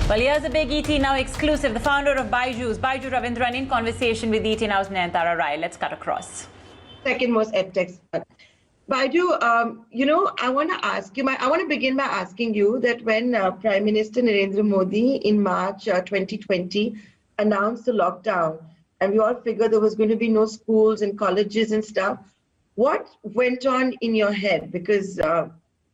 Well, here's a big ET Now exclusive. The founder of Byju Raveendran, in conversation with ET Now's Nayantara Rai. Let's cut across. Second most edtech. Byju, I want to ask you, I want to begin by asking you that when Prime Minister Narendra Modi in March 2020 announced the lockdown, and we all figured there was going to be no schools and colleges and stuff, what went on in your head? Because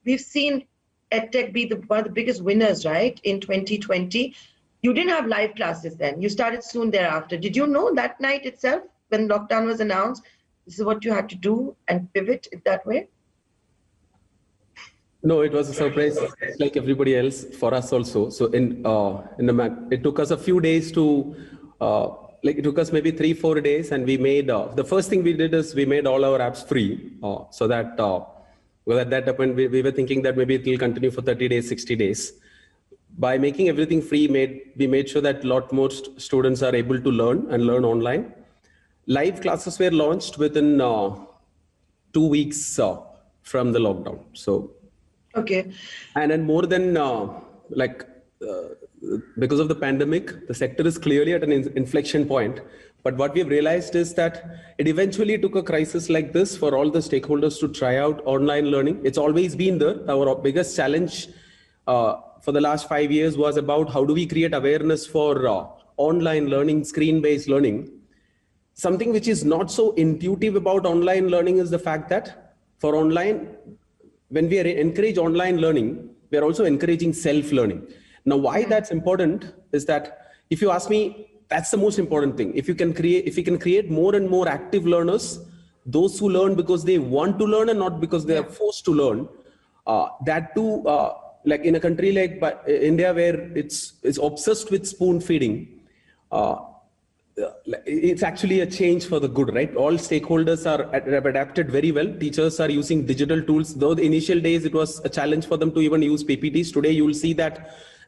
we've seen edtech be one of the biggest winners, right, in 2020. You didn't have live classes then. You started soon thereafter. Did you know that night itself, when lockdown was announced, this is what you had to do and pivot it that way? No, it was a surprise, like everybody else, for us also. So it took us a few days to, it took us maybe 3-4 days, and we made, the first thing we did is we made all our apps free, so that, well, at that point, we were thinking that maybe it will continue for 30 days, 60 days. By making everything free, we made sure that a lot more students are able to learn online. Live classes were launched within 2 weeks from the lockdown. So, okay. And then more than because of the pandemic, the sector is clearly at an inflection point. But what we've realized is that it eventually took a crisis like this for all the stakeholders to try out online learning. It's always been there. Our biggest challenge for the last 5 years was about how do we create awareness for online learning, screen-based learning. Something which is not so intuitive about online learning is the fact that for online, when we encourage online learning, we are also encouraging self-learning. Now, why that's important is that if you ask me, that's the most important thing. If you can create more and more active learners, those who learn because they want to learn and not because they are forced to learn, that too, like in a country like India, where it's obsessed with spoon feeding, it's actually a change for the good, right? All stakeholders have adapted very well. Teachers are using digital tools. Though the initial days, it was a challenge for them to even use PPTs. Today, you will see that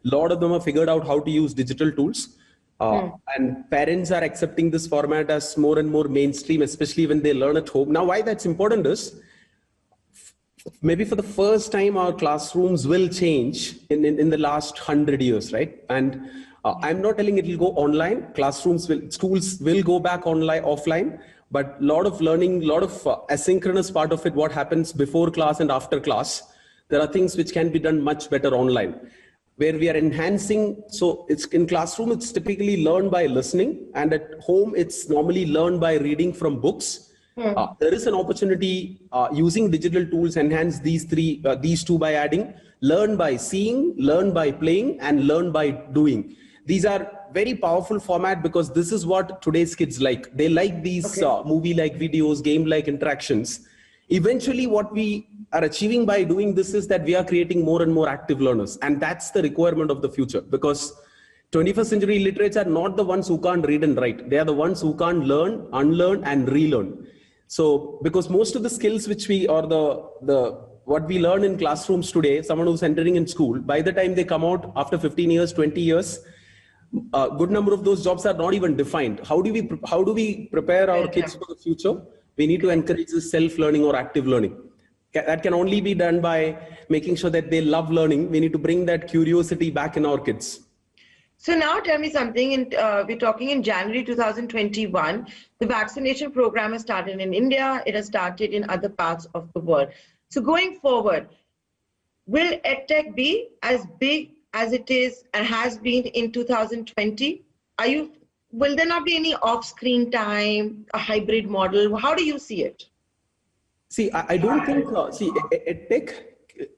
a lot of them have figured out how to use digital tools. And parents are accepting this format as more and more mainstream, especially when they learn at home. Now, why that's important is, maybe for the first time, our classrooms will change in the last 100 years, right? And I'm not telling it will go online. Schools will go back offline, but a lot of learning, a lot of asynchronous part of it, what happens before class and after class, there are things which can be done much better online, where we are enhancing. So it's in classroom, it's typically learned by listening, and at home, it's normally learned by reading from books. There is an opportunity using digital tools, enhance these two by adding learn by seeing, learn by playing, and learn by doing. These are very powerful format because this is what today's kids like. They like these movie-like videos, game-like interactions. Eventually, what we are achieving by doing this is that we are creating more and more active learners. And that's the requirement of the future, because 21st century illiterates are not the ones who can't read and write. They are the ones who can't learn, unlearn, and relearn. So, because most of the skills which what we learn in classrooms today, someone who's entering in school, by the time they come out after 15 years, 20 years, a good number of those jobs are not even defined. How do we prepare our kids for the future? We need to encourage this self-learning or active learning. That can only be done by making sure that they love learning. We need to bring that curiosity back in our kids. So now tell me something, we're talking in January 2021, the vaccination program has started in India, it has started in other parts of the world. So going forward, will edtech be as big as it is and has been in 2020? Will there not be any off-screen time, a hybrid model? How do you see it? See, I don't think, edtech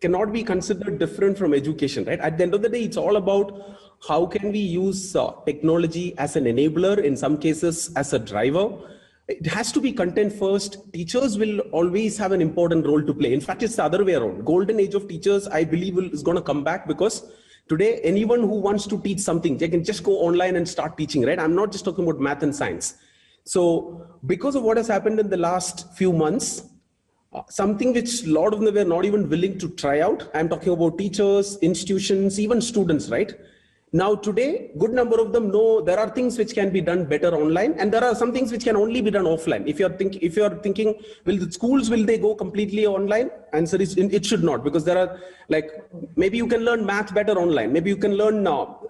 cannot be considered different from education, right? At the end of the day, it's all about how can we use technology as an enabler, in some cases as a driver. It has to be content first. Teachers will always have an important role to play. In fact, it's the other way around. Golden age of teachers, I believe, is going to come back, because today, anyone who wants to teach something, they can just go online and start teaching, right? I'm not just talking about math and science. So because of what has happened in the last few months, something which a lot of them were not even willing to try out. I'm talking about teachers, institutions, even students, right? Now today, good number of them know there are things which can be done better online, and there are some things which can only be done offline. If you're thinking, will the schools, will they go completely online? Answer is, it should not, because there are, like, maybe you can learn math better online. Maybe you can learn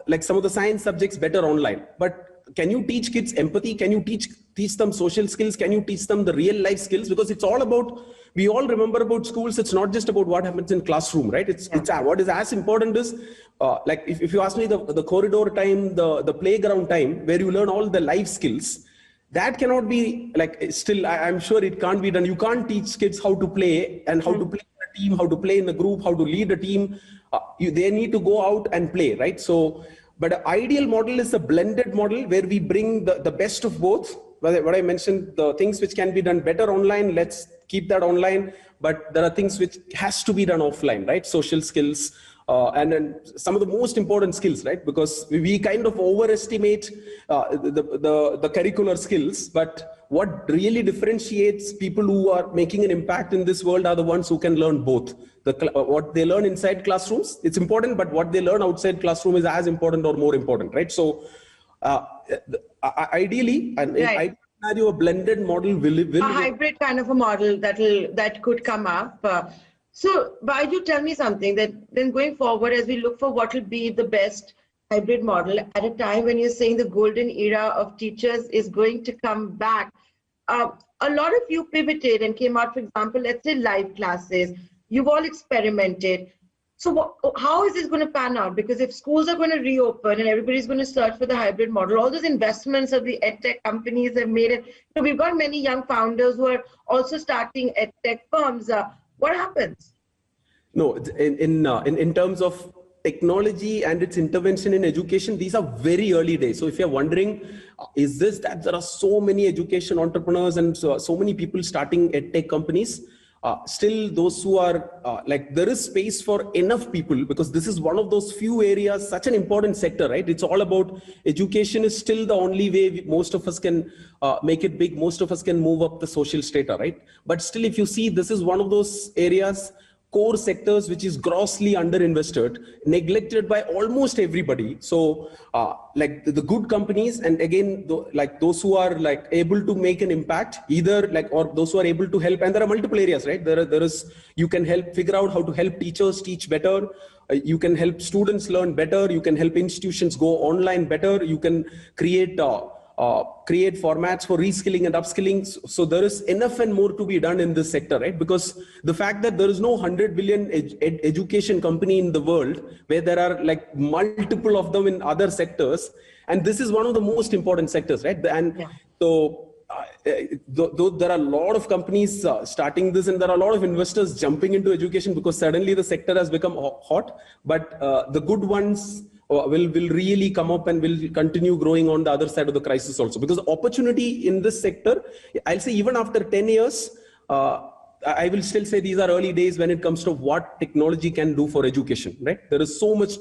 like some of the science subjects better online. But can you teach kids empathy? Can you teach them social skills? Can you teach them the real life skills? Because it's all about, we all remember about schools. It's not just about what happens in classroom, right? It's what is as important is, like if you ask me, the corridor time, the playground time, where you learn all the life skills, that cannot be like, still, I'm sure it can't be done. You can't teach kids how to play and how to play in a team, how to play in a group, how to lead a team. They need to go out and play, right? So, but an ideal model is a blended model where we bring the best of both. What I mentioned, the things which can be done better online, let's keep that online. But there are things which has to be done offline, right? Social skills, and then some of the most important skills, right? Because we kind of overestimate the curricular skills, but what really differentiates people who are making an impact in this world are the ones who can learn both. What they learn inside classrooms, it's important, but what they learn outside classroom is as important or more important, right? So ideally, I scenario, a blended model will a hybrid kind of a model that could come up. So, Byju, tell me something that then going forward, as we look for what will be the best hybrid model at a time when you're saying the golden era of teachers is going to come back. A lot of you pivoted and came out, for example, let's say live classes. You've all experimented. So how is this going to pan out? Because if schools are going to reopen and everybody's going to search for the hybrid model, all those investments of the edtech companies have made it. So we've got many young founders who are also starting edtech firms. What happens? No, in terms of technology and its intervention in education, these are very early days. So if you're wondering, is this that there are so many education entrepreneurs and so many people starting edtech companies? Still, those who are like, there is space for enough people, because this is one of those few areas, such an important sector, right? It's all about education is still the only way most of us can make it big. Most of us can move up the social strata, right? But still, if you see, this is one of those areas, core sectors, which is grossly underinvested, neglected by almost everybody. So like the good companies, and again, like those who are like able to make an impact, either like, or those who are able to help, and there are multiple areas, right? There is, you can help figure out how to help teachers teach better. You can help students learn better. You can help institutions go online better. You can create formats for reskilling and upskilling. So there is enough and more to be done in this sector, right? Because the fact that there is no 100 billion education company in the world, where there are like multiple of them in other sectors, and this is one of the most important sectors, right? And so though there are a lot of companies starting this, and there are a lot of investors jumping into education because suddenly the sector has become hot, but the good ones will really come up and will continue growing on the other side of the crisis also. Because the opportunity in this sector, I'll say even after 10 years, I will still say these are early days when it comes to what technology can do for education, right? There is so much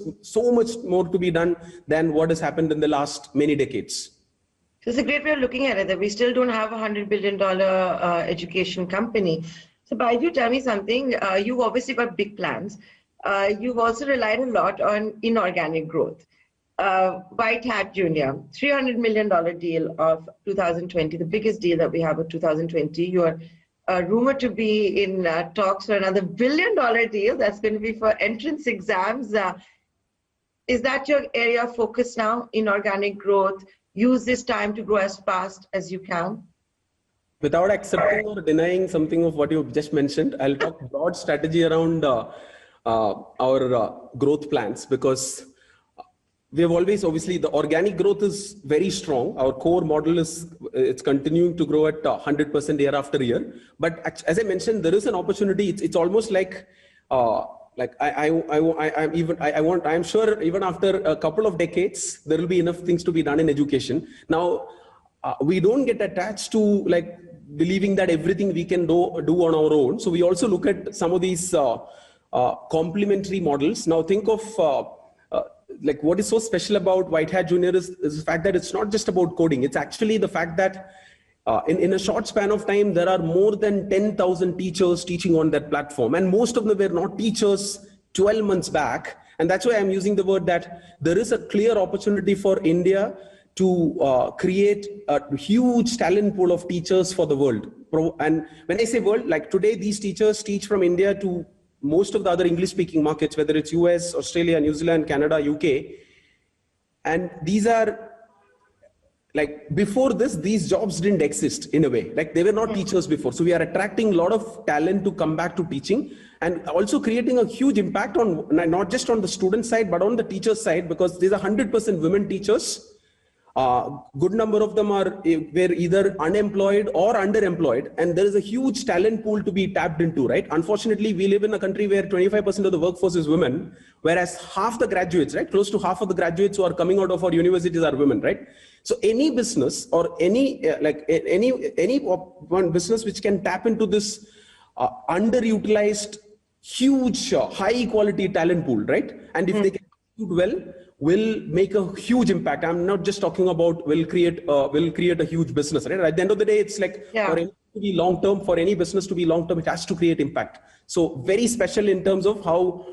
more to be done than what has happened in the last many decades. It's a great way of looking at it, that we still don't have a $100 billion education company. So Byju, tell me something. You've obviously got big plans. You've also relied a lot on inorganic growth. White Hat Junior, $300 million deal of 2020, the biggest deal that we have of 2020. You are rumored to be in talks for another $1 billion deal that's going to be for entrance exams. Is that your area of focus now, inorganic growth? Use this time to grow as fast as you can? Without accepting or denying something of what you just mentioned, I'll talk broad strategy around our growth plans, because we have always, obviously, the organic growth is very strong. Our core model it's continuing to grow at 100% year after year. But as I mentioned, there is an opportunity. It's almost like I'm sure even after a couple of decades, there will be enough things to be done in education. Now, we don't get attached to like believing that everything we can do on our own. So we also look at some of these complementary models. Now think of like what is so special about White Hat Junior is the fact that it's not just about coding. It's actually the fact that in a short span of time, there are more than 10,000 teachers teaching on that platform. And most of them were not teachers 12 months back. And that's why I'm using the word that there is a clear opportunity for India to create a huge talent pool of teachers for the world. And when I say world, like today, these teachers teach from India to most of the other English-speaking markets, whether it's US, Australia, New Zealand, Canada, UK. And these are, like before this, these jobs didn't exist in a way, like they were not teachers before. So we are attracting a lot of talent to come back to teaching, and also creating a huge impact on not just on the student side, but on the teacher side, because these are 100% women teachers. Good number of them were either unemployed or underemployed, and there is a huge talent pool to be tapped into, right? Unfortunately, we live in a country where 25% of the workforce is women, whereas half the graduates, right, close to half of the graduates who are coming out of our universities are women, right? So any business or any one business which can tap into this underutilized, huge, high quality talent pool, right? And if they can do well, will make a huge impact. I'm not just talking about will create a huge business, right? At the end of the day, it's like for any to be long term, for any business to be long term, it has to create impact. So very special in terms of how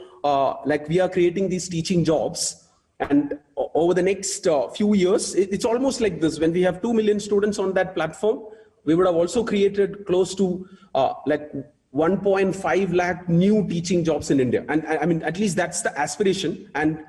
like we are creating these teaching jobs. And over the next few years, it's almost like this. When we have 2 million students on that platform, we would have also created close to like 1.5 lakh new teaching jobs in India. And I mean, at least that's the aspiration. And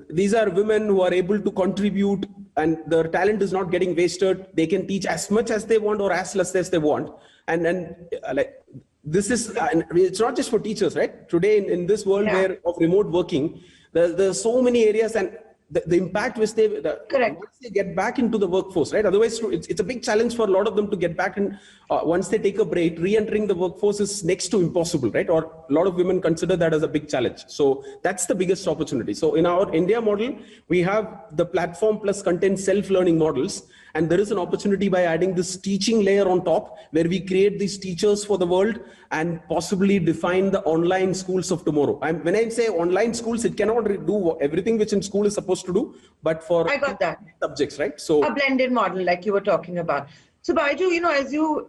these are women who are able to contribute, and their talent is not getting wasted. They can teach as much as they want or as less as they want. And like this is, it's not just for teachers, right? Today in this world where of remote working, there's so many areas, and the impact which once they get back into the workforce, right? Otherwise, it's a big challenge for a lot of them to get back, and once they take a break, re-entering the workforce is next to impossible, right? Or a lot of women consider that as a big challenge. So that's the biggest opportunity. So in our India model, we have the platform plus content self-learning models, and there is an opportunity by adding this teaching layer on top, where we create these teachers for the world and possibly define the online schools of tomorrow. When I say online schools, it cannot do everything which in school is supposed to do, but for I got that. subjects, right? So a blended model like you were talking about. So Byju, you know, as you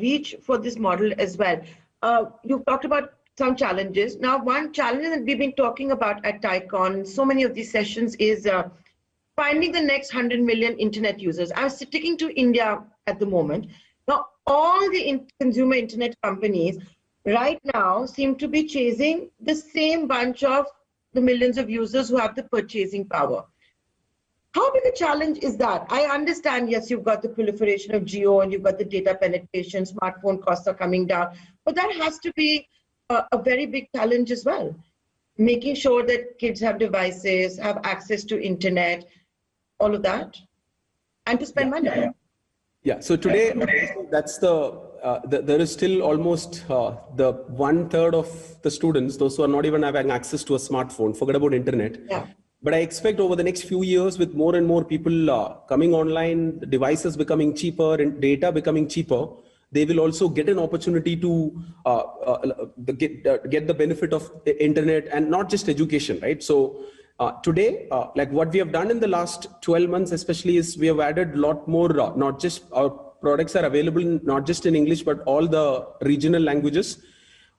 reach for this model as well, you've talked about some challenges. Now, one challenge that we've been talking about at TiECon, so many of these sessions, is finding the next 100 million internet users. I'm sticking to India at the moment. Now, all the consumer internet companies right now seem to be chasing the same bunch of the millions of users who have the purchasing power. How big a challenge is that? I understand, yes, you've got the proliferation of geo and you've got the data penetration, smartphone costs are coming down, but that has to be a very big challenge as well. Making sure that kids have devices, have access to internet, all of that, and to spend money. Yeah, so today, that's there is still almost the 1/3 of the students, those who are not even having access to a smartphone, forget about internet. Yeah. But I expect over the next few years, with more and more people coming online, devices becoming cheaper and data becoming cheaper, they will also get an opportunity to get the benefit of internet, and not just education, right? So today, like what we have done in the last 12 months, especially, is we have added a lot more, not just our products are available not just in English, but all the regional languages.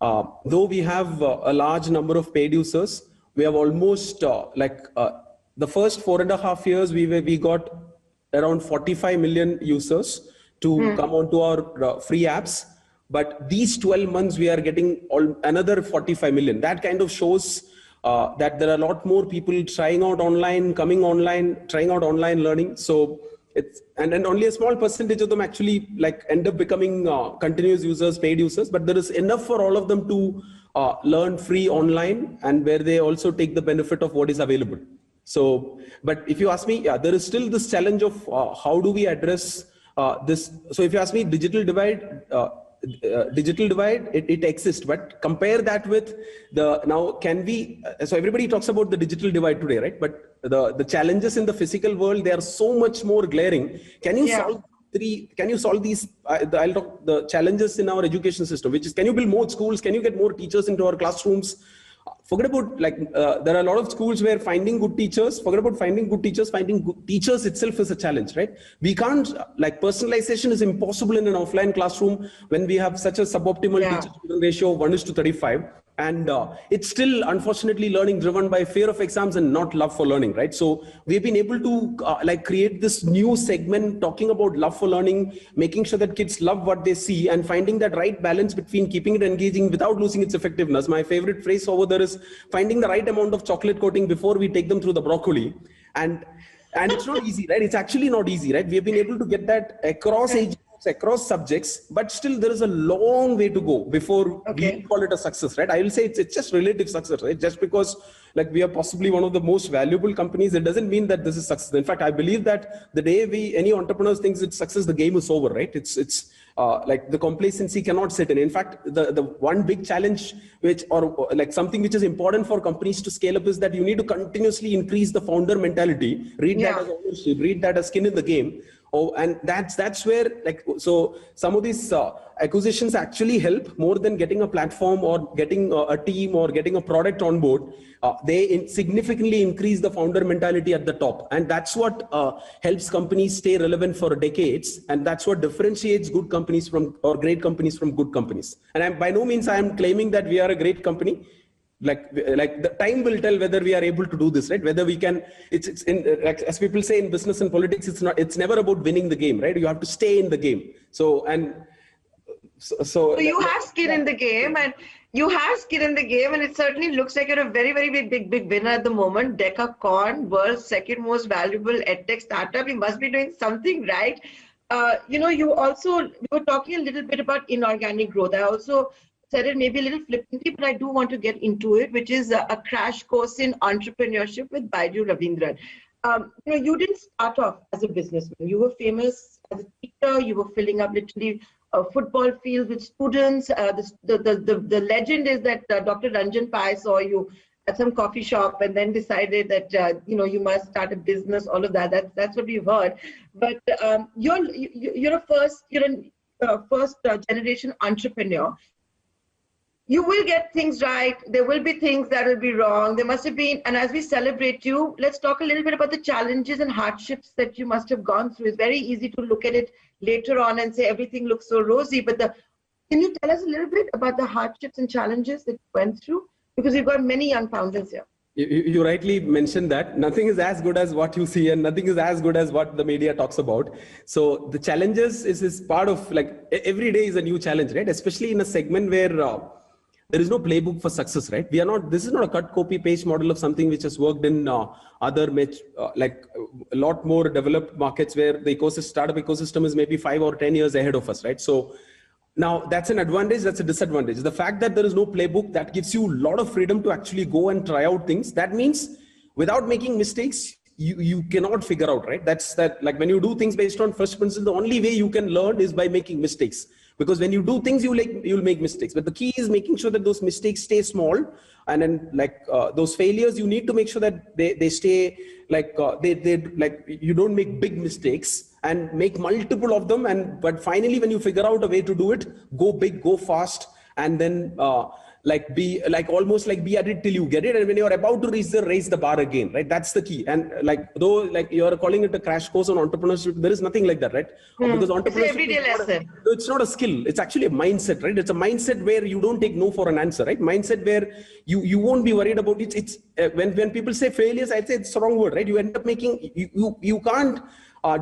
Though we have a large number of paid users, we have almost the first 4.5 years, we got around 45 million users to come onto our free apps. But these 12 months, we are getting another 45 million. That kind of shows that there are a lot more people trying out online, coming online, trying out online learning. So it's, and only a small percentage of them actually like end up becoming continuous users, paid users, but there is enough for all of them to learn free online, and where they also take the benefit of what is available. So, but if you ask me, yeah, there is still this challenge of how do we address this? So if you ask me, digital divide, it exists, but compare that with now can we, so everybody talks about the digital divide today, right? But the challenges in the physical world, they are so much more glaring. Can you solve these, I'll talk the challenges in our education system, which is, can you build more schools? Can you get more teachers into our classrooms? Forget about there are a lot of schools where finding good teachers, forget about finding good teachers, finding good teachers itself is a challenge, right? We can't, personalization is impossible in an offline classroom when we have such a suboptimal teacher-student ratio of 1:35. And it's still, unfortunately, learning driven by fear of exams and not love for learning, right? So we've been able to create this new segment talking about love for learning, making sure that kids love what they see, and finding that right balance between keeping it engaging without losing its effectiveness. My favorite phrase over there is finding the right amount of chocolate coating before we take them through the broccoli. And it's not easy, right? It's actually not easy, right? We have been able to get that across age groups, across subjects, but still there is a long way to go before we call it a success, right? I will say it's just relative success, right? Just because like we are possibly one of the most valuable companies, it doesn't mean that this is success. In fact, I believe that the day any entrepreneurs thinks it's success, the game is over, right? It's like the complacency cannot sit in. In fact, the one big challenge or like something which is important for companies to scale up is that you need to continuously increase the founder mentality, read that as ownership, read that as skin in the game. Oh, and that's where like, so some of these acquisitions actually help more than getting a platform or getting a team or getting a product on board. They significantly increase the founder mentality at the top. And that's what helps companies stay relevant for decades. And that's what differentiates good companies or great companies from good companies. And by no means I am claiming that we are a great company. Like the time will tell whether we are able to do this, right? Whether we can, it's in, like, as people say in business and politics, it's never about winning the game, right? You have to stay in the game. So you have skin in the game, and it certainly looks like you're a very, very big winner at the moment. Decacorn, world's second most valuable edtech startup. You must be doing something right. You were talking a little bit about inorganic growth. I also said it maybe a little flippantly, but I do want to get into it, which is a crash course in entrepreneurship with Byju Raveendran. You didn't start off as a businessman. You were famous as a teacher. You were filling up literally football fields with students. The legend is that Dr. Ranjan Pai saw you at some coffee shop and then decided that you must start a business. All of that. That's what we've heard. But you're a first generation entrepreneur. You will get things right. There will be things that will be wrong. There must have been, and as we celebrate you, let's talk a little bit about the challenges and hardships that you must have gone through. It's very easy to look at it later on and say everything looks so rosy, but can you tell us a little bit about the hardships and challenges that you went through? Because we've got many young founders here. You rightly mentioned that nothing is as good as what you see and nothing is as good as what the media talks about. So the challenges is part of, like, every day is a new challenge, right? Especially in a segment where there is no playbook for success, right? This is not a cut, copy, paste model of something which has worked in other like a lot more developed markets where the startup ecosystem is maybe 5 or 10 years ahead of us, right? So now that's an advantage, that's a disadvantage. The fact that there is no playbook, that gives you a lot of freedom to actually go and try out things. That means without making mistakes, you cannot figure out, right? Like when you do things based on first principles, the only way you can learn is by making mistakes. Because when you do things, you'll make mistakes. But the key is making sure that those mistakes stay small, and then like those failures, you need to make sure that they stay like like you don't make big mistakes and make multiple of them. But finally, when you figure out a way to do it, go big, go fast, and then almost be at it till you get it. And when you're about to raise the bar again, right? That's the key. And though you're calling it a crash course on entrepreneurship, there is nothing like that, right? Because entrepreneurship, it's an everyday lesson. It's not a skill. It's actually a mindset, right? It's a mindset where you don't take no for an answer, right? Mindset where you won't be worried about it. It's when people say failures, I'd say it's the wrong word, right? You end up making, you can't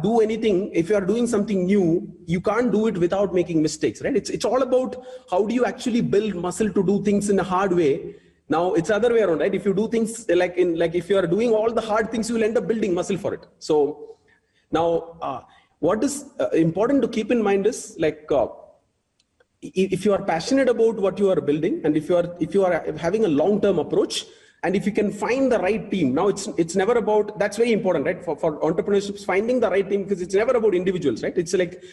do anything. If you are doing something new, you can't do it without making mistakes, right? It's all about how do you actually build muscle to do things in a hard way. Now it's other way around, right? If you do things if you are doing all the hard things, you will end up building muscle for it. So now what is important to keep in mind is if you are passionate about what you are building, and if you are having a long-term approach, and if you can find the right team. Now it's never about, that's very important, right? For entrepreneurship, finding the right team, because it's never about individuals, right? It's like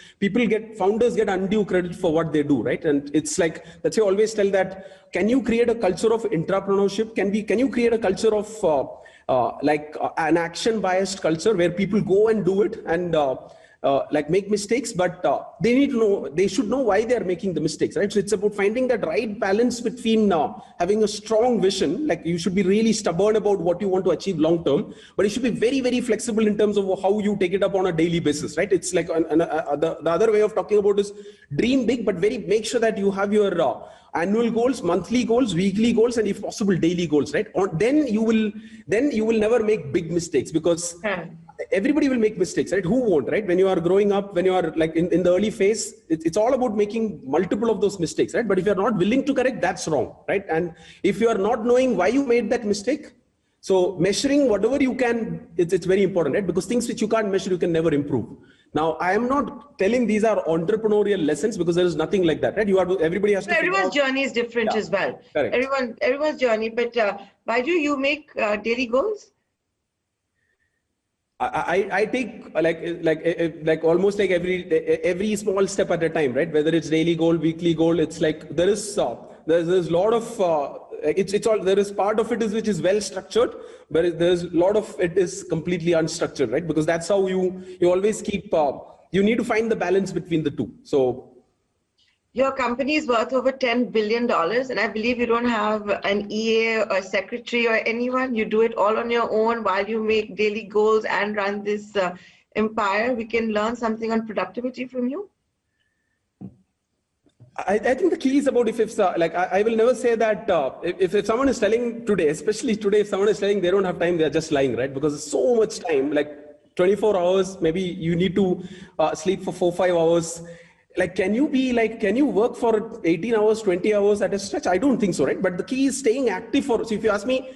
founders get undue credit for what they do, right? And it's like, that's why I always tell that, can you create a culture of entrepreneurship? Can you create a culture of an action biased culture where people go and do it and make mistakes, but they should know why they are making the mistakes, right? So it's about finding that right balance between having a strong vision, like you should be really stubborn about what you want to achieve long term, but you should be very, very flexible in terms of how you take it up on a daily basis, right? It's like the other way of talking about is dream big, but make sure that you have your annual goals, monthly goals, weekly goals, and if possible, daily goals, right? Then you will never make big mistakes, because everybody will make mistakes, right? Who won't, right? When you are growing up, when you are like in the early phase, it's all about making multiple of those mistakes, right? But if you're not willing to correct, that's wrong, right? And if you are not knowing why you made that mistake, So measuring whatever you can, it's very important, right? Because things which you can't measure, you can never improve. Now, I am not telling these are entrepreneurial lessons, because there is nothing like that, right? Everybody has to. Everyone's journey is different as well. Correct. Everyone's journey. But Byju, you make daily goals? I take like almost like every small step at a time, right? Whether it's daily goal, weekly goal, it's like there's a lot of it's all, there is part of it which is well structured, but there's a lot of it is completely unstructured, right? Because that's how you always keep you need to find the balance between the two. So your company is worth over $10 billion, and I believe you don't have an EA or secretary or anyone. You do it all on your own while you make daily goals and run this empire. We can learn something on productivity from you. I think the key is about if like I will never say that if someone is telling today, especially today, if someone is telling they don't have time, they're just lying, right? Because there's so much time, like 24 hours, maybe you need to sleep for 4-5 hours. Like, can you work for 18 hours, 20 hours at a stretch? I don't think so, right? But the key is staying active so if you ask me,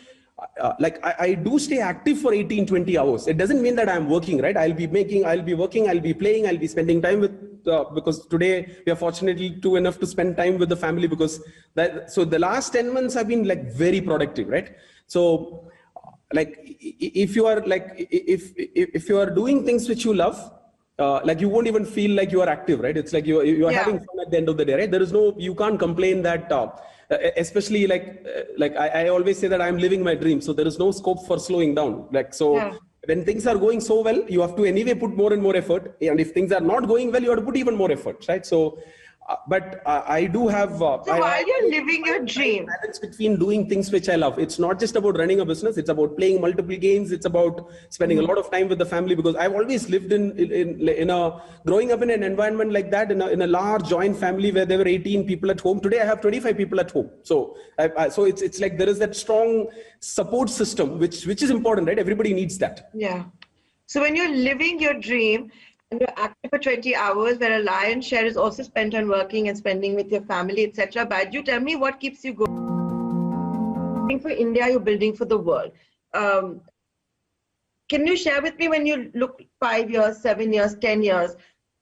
like I do stay active for 18, 20 hours. It doesn't mean that I'm working, right? I'll be working, I'll be playing, I'll be spending time with, because today we are fortunately enough to spend time with the family, because so the last 10 months have been like very productive, right? So like if you are like, if you are doing things which you love, like you won't even feel like you are active, right? It's like you are having fun at the end of the day, right? There is no, you can't complain that, especially like I always say that I'm living my dream. So there is no scope for slowing down. Like, so when things are going so well, you have to anyway put more and more effort. And if things are not going well, you have to put even more effort, right? So, but I do have. So while you're living your dream, balance between doing things which I love. It's not just about running a business. It's about playing multiple games. It's about spending a lot of time with the family, because I've always lived growing up in an environment like that, in a large joint family where there were 18 people at home. Today I have 25 people at home. So so it's like there is that strong support system, which is important, right? Everybody needs that. Yeah. So when you're living your dream, and you're active for 20 hours, where a lion's share is also spent on working and spending with your family, etc. Byju, tell me what keeps you going. Building for India, you're building for the world. Can you share with me, when you look 5 years, 7 years, 10 years,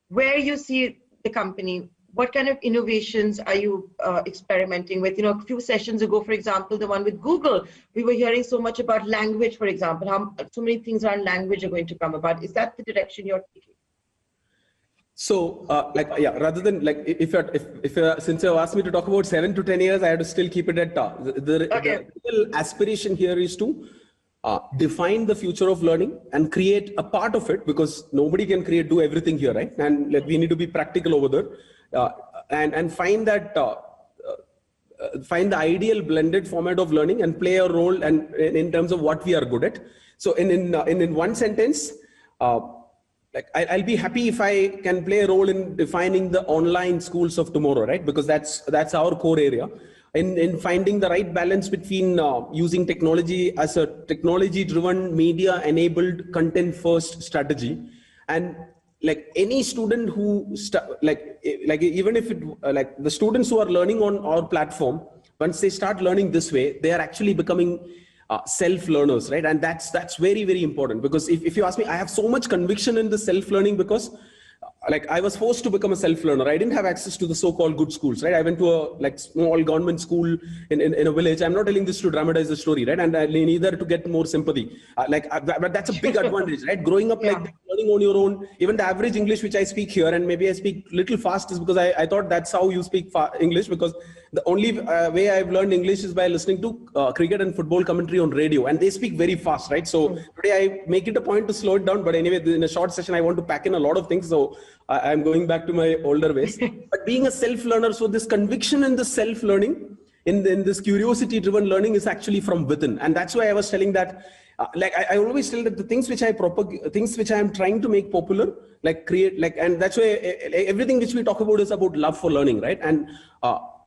where you see the company? What kind of innovations are you experimenting with? You know, a few sessions ago, for example, the one with Google, we were hearing so much about language, for example, how so many things around language are going to come about. Is that the direction you're taking? So, rather than like, if since you asked me to talk about 7 to 10 years, I have to still keep it at the real aspiration here is to define the future of learning and create a part of it, because nobody can do everything here, right? And like, we need to be practical over there, and find that find the ideal blended format of learning and play a role and in terms of what we are good at. So in one sentence. Like I'll be happy if I can play a role in defining the online schools of tomorrow, right? Because that's our core area. In finding the right balance between using technology as a technology-driven, media-enabled, content-first strategy, and like any student who even if like the students who are learning on our platform, once they start learning this way, they are actually becoming self-learners, right? And that's very, very important, because if you ask me, I have so much conviction in the self-learning, because like I was forced to become a self-learner. I didn't have access to the so-called good schools, right? I went to a like small government school in a village. I'm not telling this to dramatize the story, right? And neither to get more sympathy. But that's a big advantage, right? Growing up like that, learning on your own. Even the average English which I speak here, and maybe I speak little fast, is because I thought that's how you speak English, because the only way I've learned English is by listening to cricket and football commentary on radio, and they speak very fast, right? So today I make it a point to slow it down, but anyway, in a short session, I want to pack in a lot of things. So I'm going back to my older ways. But being a self-learner, so this conviction in the self-learning, in this curiosity-driven learning is actually from within. And that's why I was telling that, like I always tell that the things which I propagate, things which I am trying to make popular, like create, like, and that's why everything which we talk about is about love for learning, right? And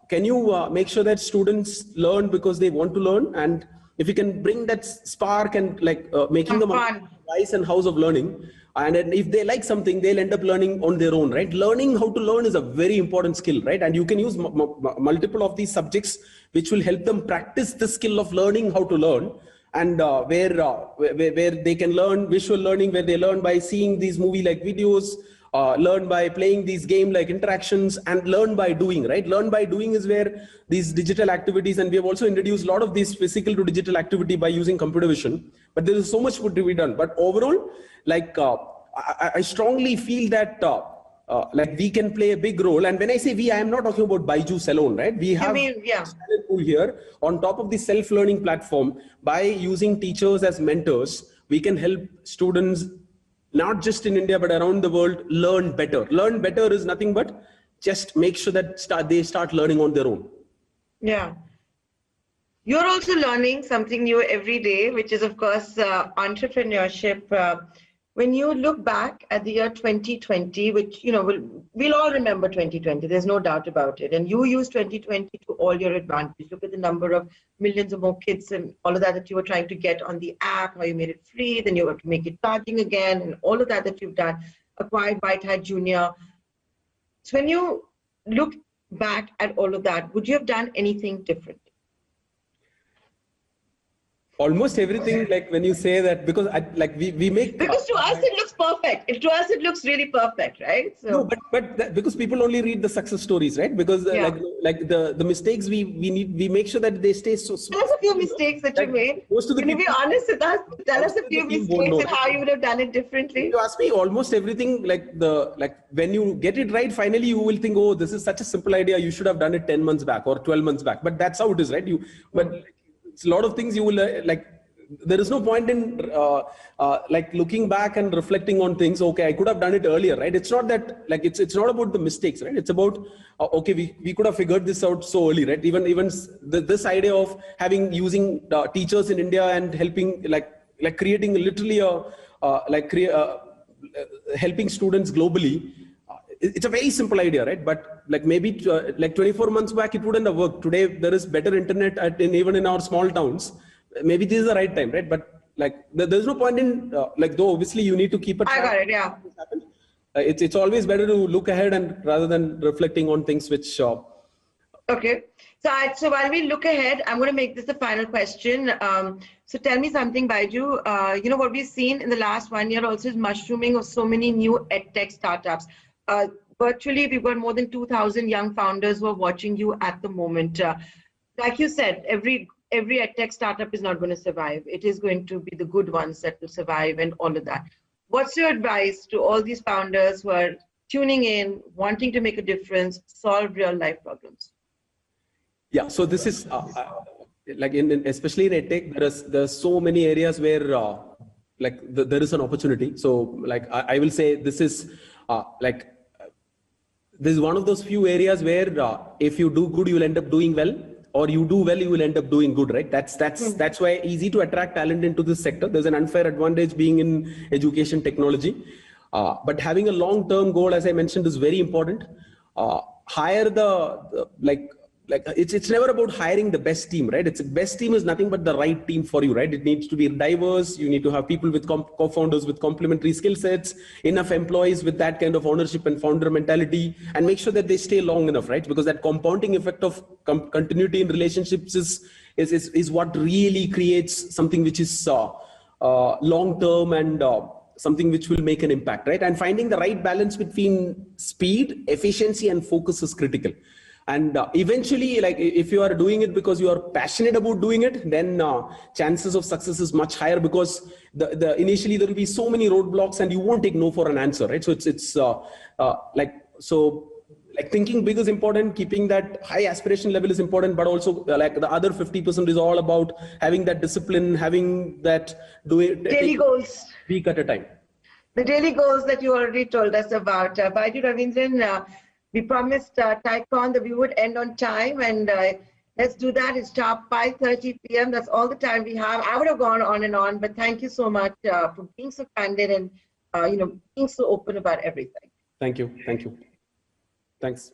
can you make sure that students learn because they want to learn? And if you can bring that spark and like making them a device and house of learning, and if they like something, they'll end up learning on their own, right? Learning how to learn is a very important skill, right? And you can use multiple of these subjects, which will help them practice the skill of learning how to learn. and where they can learn visual learning, where they learn by seeing these movie-like videos, learn by playing these game-like interactions, and learn by doing, right? Learn by doing is where these digital activities, and we have also introduced a lot of these physical to digital activity by using computer vision, but there is so much to be done. But overall, like I strongly feel that like we can play a big role. And when I say we, I am not talking about Byju's alone, right? We have a talent pool here on top of the self-learning platform. By using teachers as mentors, we can help students, not just in India, but around the world, learn better. Learn better is nothing but just make sure that they start learning on their own. Yeah. You're also learning something new every day, which is, of course, entrepreneurship. When you look back at the year 2020, which, you know, we'll all remember 2020, there's no doubt about it. And you use 2020 to all your advantage. Look at the number of millions of more kids and all of that you were trying to get on the app, how you made it free, then you have to make it charging again, and all of that you've done, acquired White Hat Junior. So when you look back at all of that, would you have done anything different? Almost everything, like when you say that, because we make, because to us it looks perfect. To us it looks really perfect, right? So no, but because people only read the success stories, right? Because like the mistakes we make sure that they stay so small. Tell us a few mistakes that you made. Most of the Can you be honest with us? Tell us a few mistakes and how you would have done it differently. You ask me almost everything, like when you get it right, finally you will think, oh, this is such a simple idea. You should have done it 10 months back or 12 months back. But that's how it is, right? It's a lot of things you will like. There is no point in like looking back and reflecting on things. Okay, I could have done it earlier, right? It's not that, like, it's not about the mistakes, right? It's about okay, we could have figured this out so early, right? Even this idea of using teachers in India and helping like creating literally helping students globally. It's a very simple idea, right? But like maybe like 24 months back, it wouldn't have worked. Today, there is better internet even in our small towns. Maybe this is the right time, right? But like there's no point in like, though obviously you need to keep it. I got it, yeah. It's always better to look ahead and rather than reflecting on things which. Okay. So while we look ahead, I'm going to make this the final question. So tell me something, Byju. You know, what we've seen in the last 1 year also is mushrooming of so many new edtech startups. Virtually, we've got more than 2,000 young founders who are watching you at the moment. Like you said, every edtech startup is not going to survive. It is going to be the good ones that will survive and all of that. What's your advice to all these founders who are tuning in, wanting to make a difference, solve real life problems? Yeah, so this is like especially in edtech, there's so many areas where there is an opportunity. So like I will say this is this is one of those few areas where if you do good, you will end up doing well, or you do well, you will end up doing good, right? That's why easy to attract talent into this sector. There's an unfair advantage being in education technology, but having a long-term goal, as I mentioned, is very important. Hire it's never about hiring the best team, right? It's the best team is nothing but the right team for you, right? It needs to be diverse. You need to have people with co-founders with complementary skill sets, enough employees with that kind of ownership and founder mentality, and make sure that they stay long enough, right? Because that compounding effect of continuity in relationships is what really creates something which is long-term and something which will make an impact, right? And finding the right balance between speed, efficiency, and focus is critical. And eventually, like if you are doing it because you are passionate about doing it, then chances of success is much higher, because initially there will be so many roadblocks and you won't take no for an answer, right? So it's thinking big is important, keeping that high aspiration level is important, but also like the other 50% is all about having that discipline, having that daily goals, week at a time. The daily goals that you already told us about. Byju Raveendran, we promised TideCon that we would end on time, and let's do that. It's sharp 5:30 p.m. That's all the time we have. I would have gone on and on, but thank you so much for being so candid and being so open about everything. Thank you. Thanks.